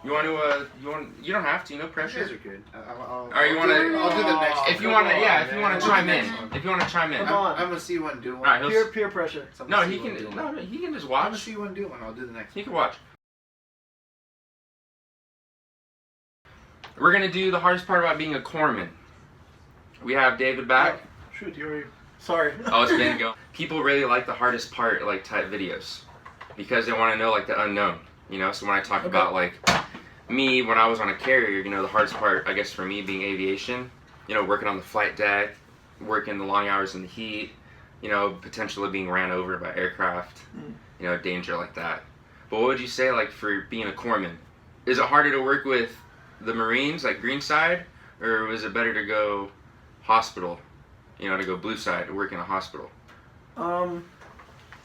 You want to? You don't have to. No pressure. You guys are good. Or you want to? I'll do the next. If you want to, yeah. If you want to chime in. If you want to chime in. I'm gonna see one do one. All right, peer pressure. No, he can. No, he can just watch. I'm gonna see one do one. I'll do the next. He can watch. We're gonna do the hardest part about being a corpsman. We have David back. Shoot, you're sorry. Oh, it's been going. People really like the hardest part like type videos because they want to know like the unknown. You know, so when I talk about like me when I was on a carrier, you know, the hardest part I guess for me being aviation, you know, working on the flight deck, working the long hours in the heat, you know, potentially being ran over by aircraft, you know, danger like that. But what would you say like for being a corpsman? Is it harder to work with the Marines like Greenside, or was it better to go hospital? You know, to go Blueside to work in a hospital.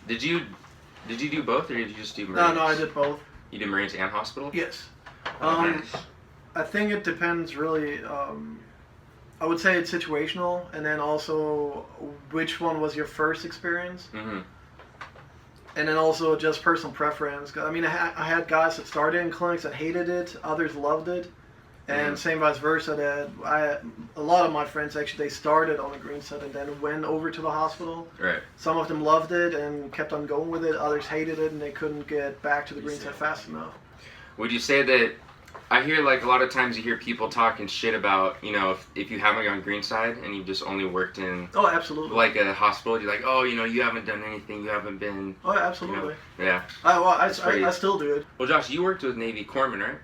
Did you do both, or did you just do Marines? No, I did both. You did Marines and hospital? Yes. Nice. I think it depends really. I would say it's situational, and then also which one was your first experience, and then also just personal preference. I mean, I had guys that started in clinics that hated it, others loved it, and same vice versa. That a lot of my friends actually they started on the Greenside and then went over to the hospital. Right. Some of them loved it and kept on going with it. Others hated it and they couldn't get back to the Greenside fast enough. Would you say that? I hear like a lot of times you hear people talking shit about, you know, if you haven't gone Greenside and you've just only worked in absolutely like a hospital, you're like, oh, you know, you haven't done anything, you haven't been. Oh, absolutely. You know, yeah. I still do it. Well, Josh, you worked with Navy corpsmen, right?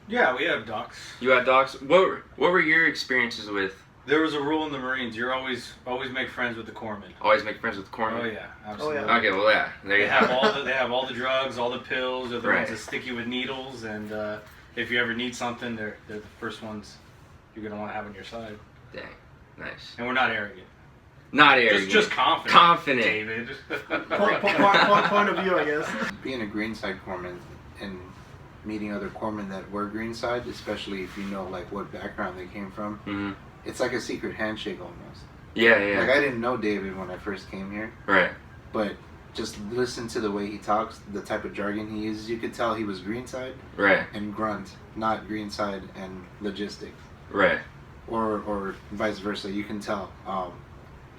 Yeah, we have docs. You had docs. What were your experiences with? There was a rule in the Marines. You're always make friends with the corpsman. Always make friends with the corpsmen. Oh yeah, absolutely. Oh, yeah. Okay, well yeah, there you They have have it. they have all the drugs, all the pills. They're the Right. ones that stick you with needles, and if you ever need something, they're the first ones you're gonna want to have on your side. Dang, nice. And we're not arrogant. Not arrogant. Just confident. Confident. David. Point of view, I guess. Being a Greenside corpsman and meeting other corpsmen that were Greenside, especially if you know like what background they came from, it's like a secret handshake almost. Yeah, yeah. Like I didn't know David when I first came here, Right. but just listen to the way he talks, the type of jargon he uses, you could tell he was Greenside Right. and grunt, not Greenside and logistics, Right. or vice versa. You can tell,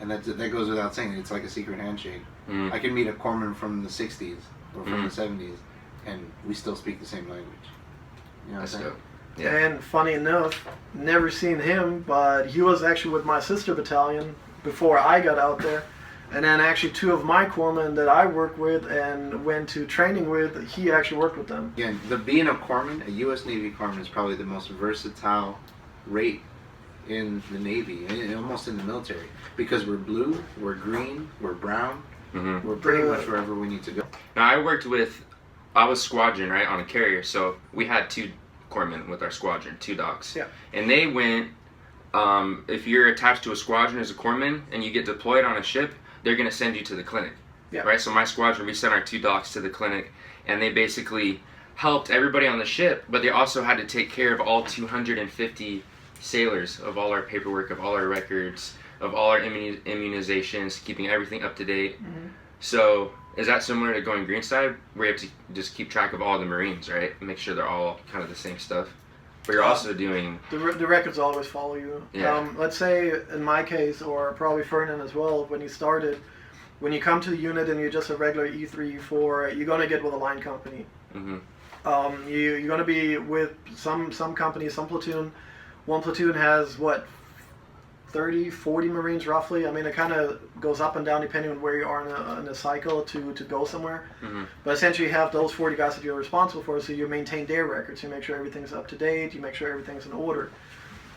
and that goes without saying. It's like a secret handshake. I can meet a corpsman from the '60s or from the '70s, and we still speak the same language. You know what I'm saying? dope. Yeah. And funny enough, never seen him, but he was actually with my sister battalion before I got out there. And then actually two of my corpsmen that I work with and went to training with, he actually worked with them. Again, being a corpsman, a U.S. Navy corpsman is probably the most versatile rate in the Navy, and almost in the military, because we're blue, we're green, we're brown, we're pretty much wherever we need to go. Now I was squadron, right, on a carrier, so we had two corpsmen with our squadron, two docs. Yeah. And they went, if you're attached to a squadron as a corpsman and you get deployed on a ship, they're going to send you to the clinic. Yeah. Right? So my squadron, we sent our two docs to the clinic, and they basically helped everybody on the ship, but they also had to take care of all 250 sailors, of all our paperwork, of all our records, of all our immunizations, keeping everything up to date. So is that similar to going Greenside, where you have to just keep track of all the Marines, right? Make sure they're all kind of the same stuff. But you're also doing... The records always follow you. Yeah. Let's say, in my case, or probably Ferdinand as well, when you started, when you come to the unit and you're just a regular E3, E4, you're going to get with a line company. You're going to be with some company, some platoon. One platoon has, 30, 40 Marines roughly. I mean, it kind of goes up and down depending on where you are in the cycle to go somewhere. But essentially, you have those 40 guys that you're responsible for, so you maintain their records. You make sure everything's up to date. You make sure everything's in order.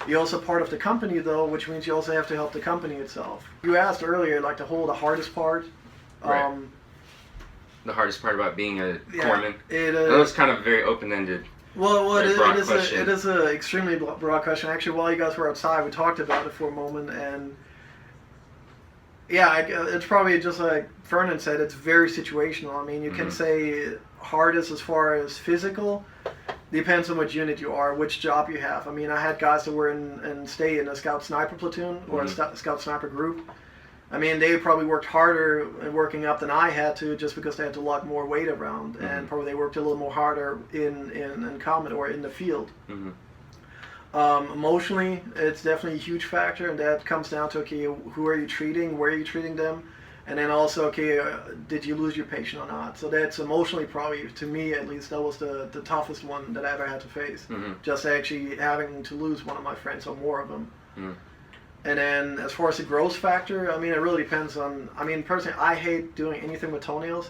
You're also part of the company, though, which means you also have to help the company itself. You asked earlier, like, the hardest part. Right. The hardest part about being a corpsman? It was kind of very open-ended. Well, it is an extremely broad question. Actually, while you guys were outside, we talked about it for a moment, and yeah, it's probably just like Ferdinand said, it's very situational. I mean, you can say hardest as far as physical, depends on which unit you are, which job you have. I mean, I had guys that were stay in a scout sniper platoon or a scout sniper group, I mean, they probably worked harder working up than I had to, just because they had to lug more weight around, and probably they worked a little more harder in combat or in the field. Emotionally, it's definitely a huge factor, and that comes down to, okay, who are you treating, where are you treating them, and then also, okay, did you lose your patient or not? So that's emotionally probably, to me at least, that was the toughest one that I ever had to face. Just actually having to lose one of my friends or more of them. And then as far as the growth factor, I mean, it really depends on, I mean, personally, I hate doing anything with toenails.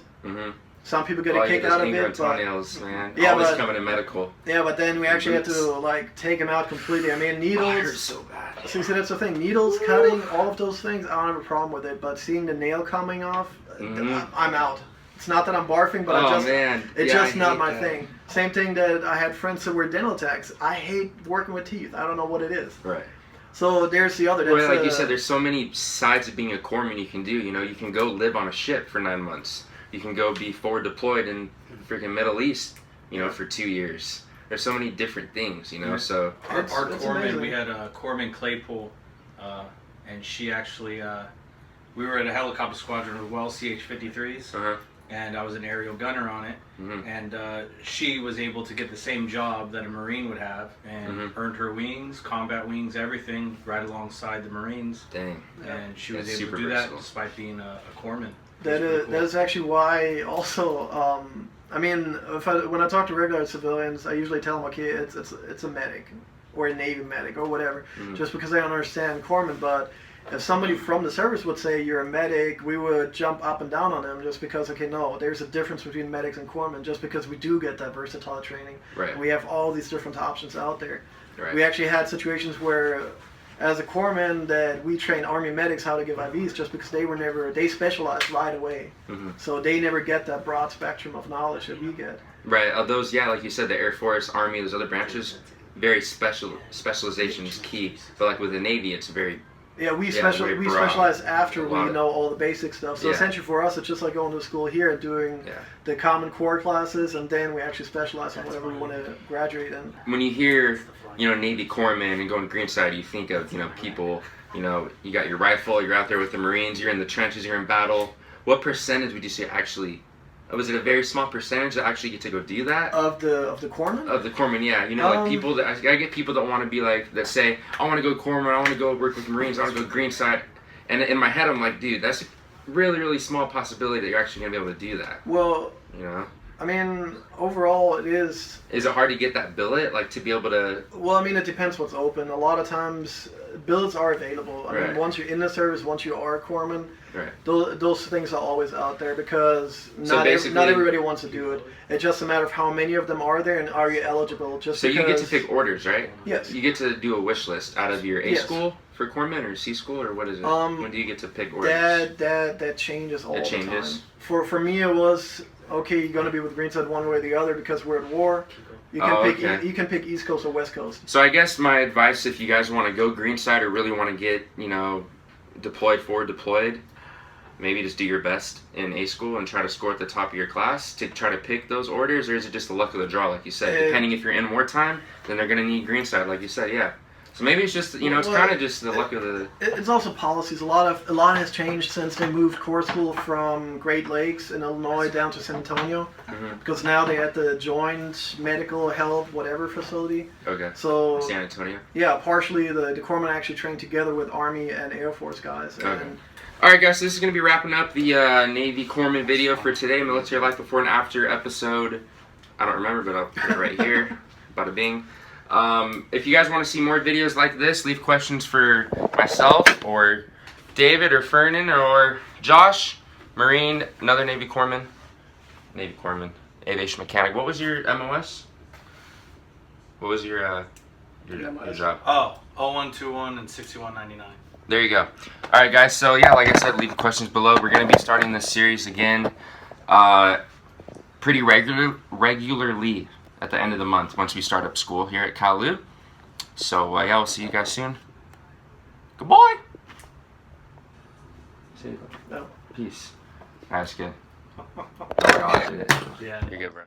Some people get a kick out of it, toenails, man. Yeah, Always but, coming in medical. Yeah, but then we actually had to like take them out completely. I mean, needles. Oh, it hurts so bad. See, that's the thing. Needles, cutting, all of those things, I don't have a problem with it. But seeing the nail coming off, I'm out. It's not that I'm barfing, but it's just not my thing. Same thing that I had friends that were dental techs. I hate working with teeth. I don't know what it is. Right. So there's the other. Well, like you said, there's so many sides of being a corpsman you can do. You know, you can go live on a ship for 9 months. You can go be forward deployed in freaking Middle East, you know, for 2 years. There's so many different things, you know. So our it's corpsman, amazing. we had Corpsman Claypool, and she actually, we were at a helicopter squadron with Wells CH-53s, and I was an aerial gunner on it, and she was able to get the same job that a Marine would have, and earned her wings, combat wings, everything, right alongside the Marines. Dang. And she was That's able to super do versatile. that despite being a corpsman. That is actually why also, I mean, when I talk to regular civilians, I usually tell them, okay, it's a medic or a Navy medic or whatever, just because they don't understand corpsman. But if somebody from the service would say you're a medic, we would jump up and down on them just because, okay, no, there's a difference between medics and corpsmen, just because we do get that versatile training. Right. And we have all these different options out there. Right. We actually had situations where, as a corpsman, that we train Army medics how to give IVs just because they specialized right away. So they never get that broad spectrum of knowledge that we get. Right. Of those, yeah, like you said, the Air Force, Army, those other branches, very specialization is key. But like with the Navy, it's very we very broad. specialize after A we lot of- know all the basic stuff. So essentially for us, it's just like going to school here and doing the Common Core classes, and then we actually specialize in whatever we want to graduate in. When you hear, you know, Navy corpsman and going Greenside, you think of, you know, people, you know, you got your rifle, you're out there with the Marines, you're in the trenches, you're in battle. What percentage would you say actually, was it a very small percentage that actually get to go do that? Of the corpsmen? Of the corpsman, yeah. You know, like people that, I get people that want to be like, that say, I want to go corpsman, I want to go work with Marines, I want to go Greenside. And in my head, I'm like, dude, that's a really, really small possibility that you're actually going to be able to do that. Well, you know? I mean, overall, it is. Is it hard to get that billet, like to be able to? Well, I mean, it depends what's open. A lot of times, billets are available. I mean, once you're in the service, once you are a corpsman, those things are always out there because not everybody wants to do it. It's just a matter of how many of them are there and are you eligible. Just so because, you get to pick orders, right? Yes. You get to do a wish list out of your A school for corpsman or C school, or what is it? When do you get to pick orders? That changes all the time. For me, it was. Okay, you're gonna be with Greenside one way or the other because we're at war. You can you can pick East Coast or West Coast. So I guess my advice, if you guys want to go Greenside or really want to get, you know, forward deployed, maybe just do your best in A school and try to score at the top of your class to try to pick those orders, or is it just the luck of the draw, like you said? Depending if you're in wartime, then they're gonna need Greenside, like you said, yeah. So maybe it's just, you know, it's kind of just the luck of the... It's also policies. A lot has changed since they moved core school from Great Lakes in Illinois down to San Antonio. Because now they had the joint medical health whatever facility. Okay. So San Antonio? Yeah, partially the corpsmen actually trained together with Army and Air Force guys. Okay. Alright guys, so this is going to be wrapping up the Navy corpsman video for today. Military Life Before and After episode. I don't remember, but I'll put it right here. Bada bing. If you guys want to see more videos like this, leave questions for myself or David or Fernan or Josh, Marine, another Navy corpsman, aviation mechanic. What was your MOS? What was your job? Oh, 0121 and 6199. There you go. Alright guys, so yeah, like I said, leave the questions below. We're going to be starting this series again pretty regularly at the end of the month once we start up school here at Kalu. So yeah, we'll see you guys soon. Goodbye. Say anything. No. Peace. That's good. Yeah. You're good, bro.